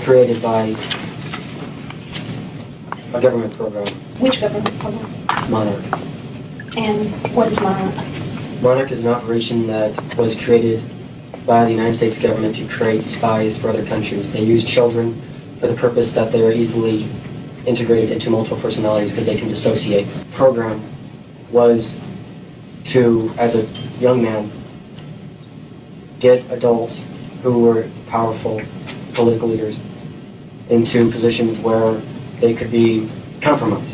created by a government program. Which government program? Monarch. And what is Monarch? Monarch is an operation that was created by the United States government to create spies for other countries. They use children for the purpose that they are easily integrated into multiple personalities because they can dissociate. The program was to, as a young man, get adults who were powerful political leaders into positions where they could be compromised.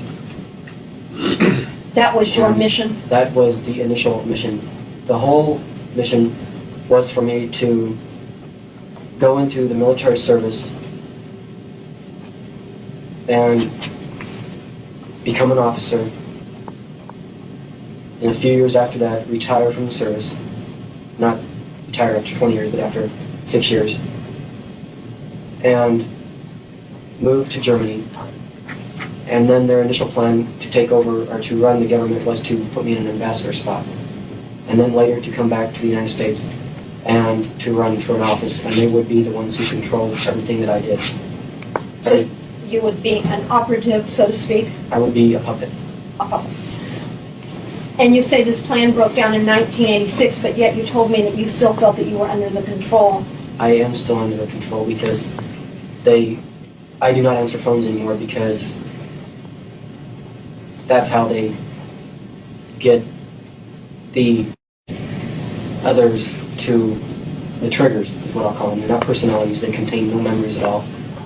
That was your mission? That was the initial mission. The whole mission was for me to go into the military service and become an officer, and a few years after that retire from the service. Not retire after 20 years, but after 6 years, and move to Germany. And then their initial plan to take over or to run the government was to put me in an ambassador spot, and then later to come back to the United States and to run for an office, and they would be the ones who controlled everything that I did. So you would be an operative, so to speak? I would be a puppet. A puppet. And you say this plan broke down in 1986, but yet you told me that you still felt that you were under the control. I am still under their control because I do not answer phones anymore because that's how they get the others to the triggers, is what I'll call them. They're not personalities. They contain no memories at all.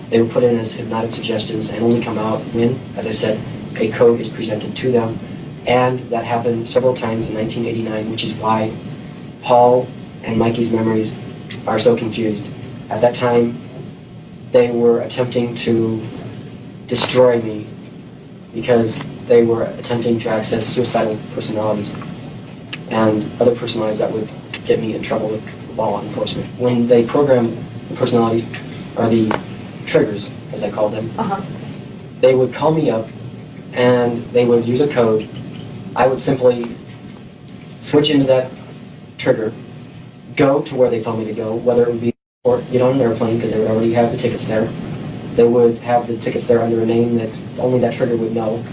They were put in as hypnotic suggestions and only come out when, as I said, a code is presented to them. And that happened several times in 1989, which is why Paul and Mikey's memories are so confused. At that time, they were attempting to destroy me because they were attempting to access suicidal personalities and other personalities that would get me in trouble with law enforcement. When they programmed the personalities, or the triggers, as I called them, they would call me up and they would use a code. I would simply switch into that trigger, go to where they told me to go, whether it would be or get on an airplane because they would already have the tickets there. They would have the tickets there under a name that only that trigger would know,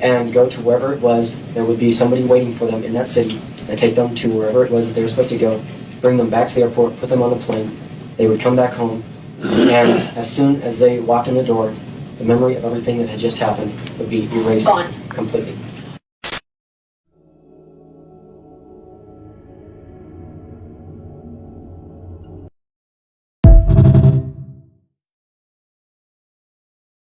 and go to wherever it was. There would be somebody waiting for them in that city and take them to wherever it was that they were supposed to go, bring them back to the airport, put them on the plane. They would come back home, and as soon as they walked in the door, the memory of everything that had just happened would be erased Gone. completely.